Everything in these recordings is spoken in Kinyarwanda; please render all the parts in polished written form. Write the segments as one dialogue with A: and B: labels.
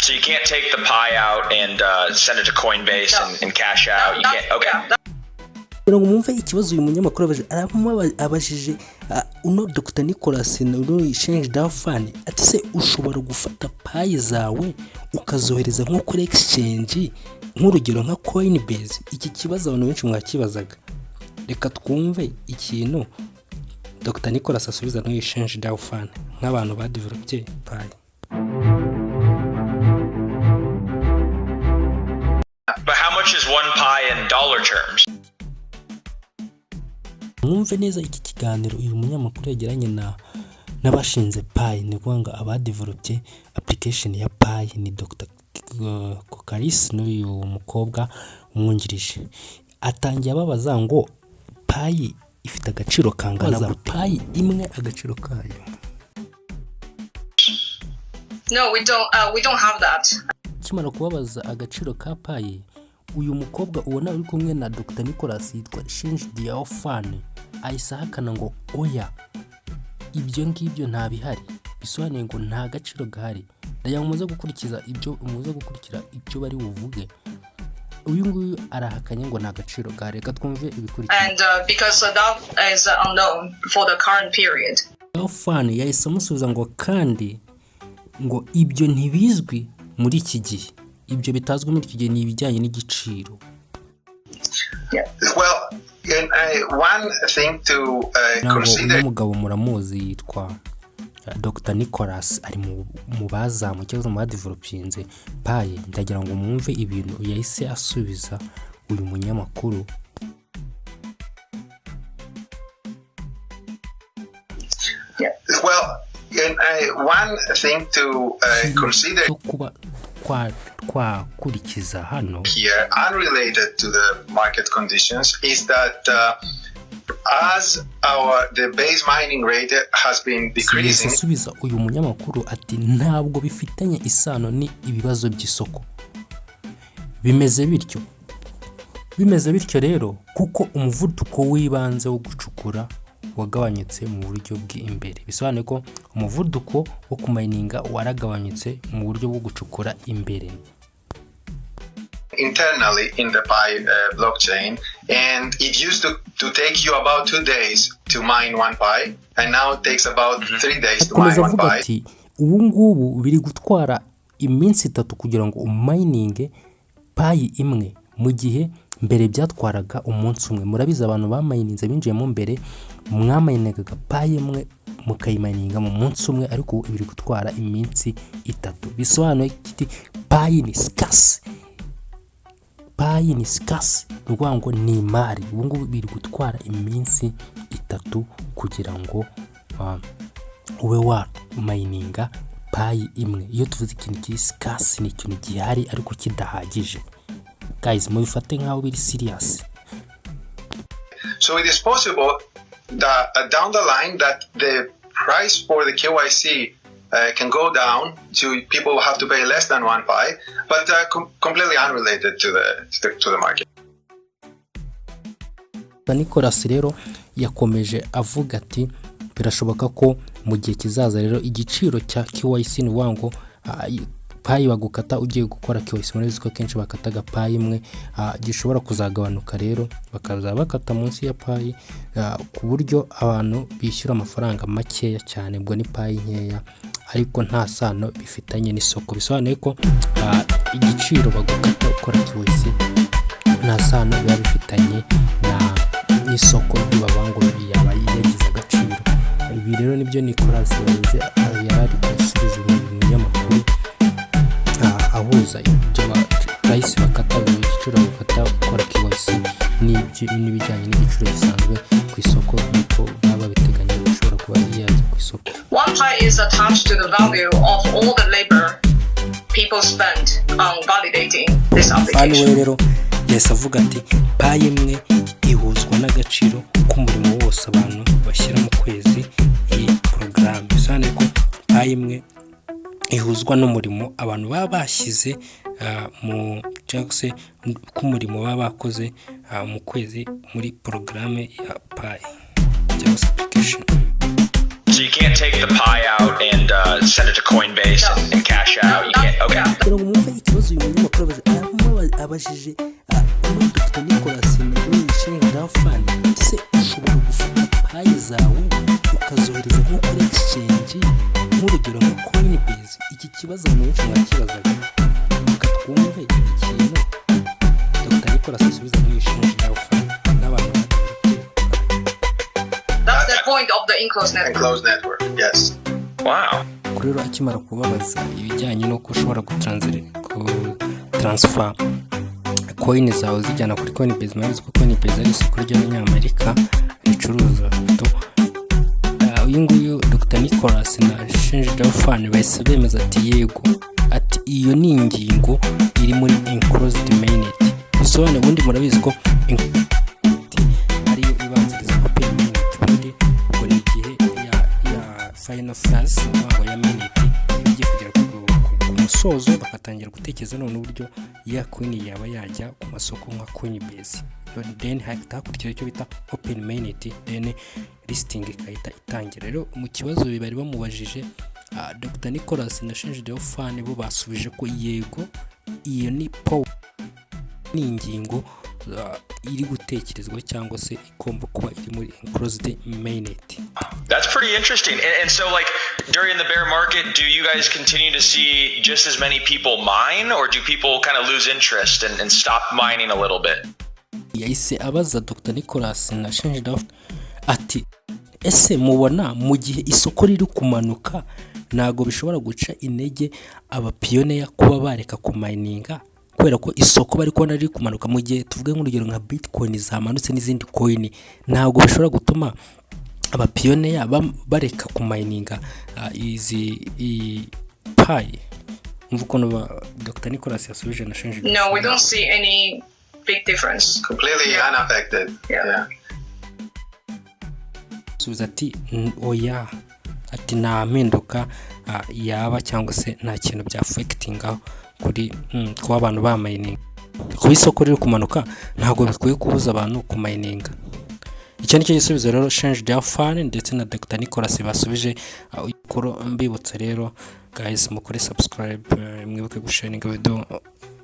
A: So you can't take the pie out and send it to Coinbase and cash out. You can't. Okay.
B: Kugira ngo mwumve ikibazo uyu munyamakuru abajije uno Dr. Nicolas no exchange dafani ati se ushobora gufata payi zawe ukazohereza nko kuri exchange nk'urugero nka Coinbase. Iki kibazo abantu benshi mwakibazaga, reka twumve ikintu Dr. Nicolas asubiza no exchange dafani nk'abantu ba developed payi.
A: But how much is one pie in dollar terms?
B: Mwumve neza iki kiganiro uyu munyamakuru yagiranye n'abashinze Pi, ni kuvuga abadeveloped application ya Pi ni Dr. Kokaris n'uyu mukobwa umwungirije. Atangiye ababaza ngo Pi ifite agaciro kangana gute, Pi imwe agaciro kayo.
C: No, we don't have that.
B: Kimara kubabaza agaciro ka Pi, uyu mukobwa ubona uri kumwe na Dr. Nicolas yitwa Exchange Diafane ahise ahakana ngo oya, ibyo ngibyo nta bihari, bisobanuye ngo nta gaciro gahari. Ndaya muze gukurikira ibyo bari buvuge. Uyu nguyu arahakanye ngo nta gaciro gahari. Reka twumve ibikurikira.
C: And because that is unknown for the current period.
B: Diafane yahise amusubiza ngo kandi ngo ibyo ntibizwi muri iki gihe, ibyo bitazwi muri iki gihe ni ibijyanye n'igiciro.
D: Well, one thing to consider.
B: Umugabo muramuzi yitwa Dr. Nicolas ari mu bazamu cyangwa mu badevelopinze Pi. Ndagira ngo mwumve ibintu yahise asubiza uyu munyamakuru.
D: Well, one thing to consider
B: kurikiza hano
D: here, unrelated to the market conditions, is that as the base mining rate has been decreasing.
B: Asubiza uyu munyamakuru ati ntabwo bifitanye isano ni ibibazo by'isoko. Bimeze bityo rero kuko umuvuduko w'ibanze wo gucukura wagabanyutse mu buryo bw'imbere. Bisobanuye ko umuvuduko wo kumininga waragabanyutse mu buryo bwo gucukura imbere.
D: Internally in the Pi blockchain, and it used to take you about 2 days to mine one Pi, and now it takes about 3 days to mine one Pi.
B: Ubu ngubu biri gutwara iminsi 3 kugira ngo umininge Pi imwe, mu gihe mbere byatwaraga umunsi umwe. Murabiza abantu bamayininze binjiyemo mbere mwamayiningaga Pi imwe mukayimayininga mu munsi umwe, ariko biri gutwara iminsi 3. Bisobanuye kiti Pi ni scarce. Pi ni scarce, ruvuga ngo ni imari. Ubu ngubu biri gutwara iminsi 3 kugira ngo ube wa mayininga Pi imwe. Iyo tuvuze ikintu kiri scarce ni ikintu gihari ariko kidahagije. Guys, mubifate nkaho biri serious.
D: So it is possible that down the line that the price for the KYC can go down to people have to pay less than one Pi, but completely unrelated to the market.
B: Nicolas rero yakomeje avuga ati birashoboka ko mu gihe kizaza rero igiciro cya KYC ni wango Pi bagukata ugiye gukora KYC, muri ko kenshi bakataga Pi imwe gishobora kuzagabanuka, rero bakaza bakata munsi ya Pi ku buryo abantu bishyura amafaranga makeya cyane, ubwo ni Pi nkeya ariko nta sano bifitanye n'isoko. Bisobanuye ko igiciro bagukata ukora KYC nta sano biba bifitanye n'isoko ry'abango yaba yagize agaciro. Ibi rero nibyo Nicolas yavuze, yari gusubiza umunyamakuru ahuza ibyo price bakata igiciro bakata ukora KYC n'ibijyanye n'igiciro gisanzwe ku isoko, niko baba biteganya bishobora kuba yaje ku isoko.
C: One Pi is attached to the value of all the labor people spend on validating this application.
B: Hano rero yesi avuga ati Pi imwe ihuzwa n'agaciro k'umurimo wose abantu bashyira mu kwezi iyi program. Bisobanuye ko Pi imwe ihuzwa n'umurimo abantu baba bashyize mu cyangwa se k'umurimo baba bakoze mu kwezi muri porogaramu ya Pi cyangwa application.
A: So you can't take the pie out and send it to Coinbase and cash out. You can't. Okay.
B: kugira ngo mwumve ikibazo uyu munyamakuru abajije muri Dr. Nicolas Nshinga Fund, se ushobora gufata payi zawe ukazohereza nko kuri exchange nk'urugero nka Coinbase. Iki kibazo ni benshi bakibazaga, twumve ikintu Dr. Nicolas asubiza muri Nshinga Fund n'abantu.
C: That's the point of the enclosed network.
D: Enclosed network, yes.
A: Wow.
B: Rero akimara kubabaza ibijyanye no ushobora transfer coin zawe zijyana kuri Coinbase, murabizi ko Coinbase ari isoko ry'Abanyamerika ricuruza to uyu nguyu Dr. Nicolas na Nshinga Fund bahise bemeza ati yego, ati iyo ni ingingo iri muri enclosed mainnet. Bisobanuye ubundi murabizi ko ariyo ibanziriza open mainnet, ubundi ubwo ni igihe ya final phase ngo ya mainnet igiye kugera ku musozo, bakatangira gutekereza none uburyo ya coin yaba yajya ku masoko nka Coinbase. Then hakurikira icyo bita open mainnet, then listing ikahita itangira. Rero mu kibazo bari bamubajije Dr. Nicolas na Nshinga Fund bo basubije ko yego, iyo ni ingingo iri gutekerezwa cyangwa se igomba kuba iri muri enclosed mainnet.
A: That's pretty interesting. And so, like, during the bear market, do you guys continue to see just as many people mine, or do people kind of lose interest and stop mining a little bit?
B: Yahise abaza Dr. Nicolas na Nshinga ati ese mubona mu gihe isoko riri kumanuka ntago bishobora guca intege abapioneer kuba bareka kumininga, kubera ko isoko bari kubona riri kumanuka mu gihe tuvuge nk'urugero nka Bitcoin zamanutse n'izindi coin, ntago bishobora gutuma abapioneer bareka kumininga izi pi. Mvuko no Dr. Nicolas yasubije na Nshinga.
C: No, we don't see any big difference.
D: Completely unaffected. Yeah.
B: Subiza ati oya, ati nta mpinduka yaba cyangwa se nta kintu bya affectinga kuri kuba abantu ba mining. Ku isoko riri kumanuka ntago bikwiye kubuza abantu ku mining. Icyo nicyo gisubizo rero Nshinga Fund ndetse na Dr. Nicolas basubije. Mbibutsa rero guys, mukore subscribe, mwibuke gusharinga video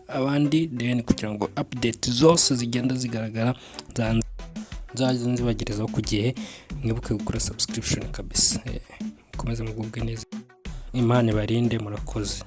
B: abandi, then kugira ngo update zose zigenda zigaragara nzazibagerezaho ku gihe. Mwibuke gukora subscription kabisa. Mukomeze mugubwe neza, Imana barinde, murakoze.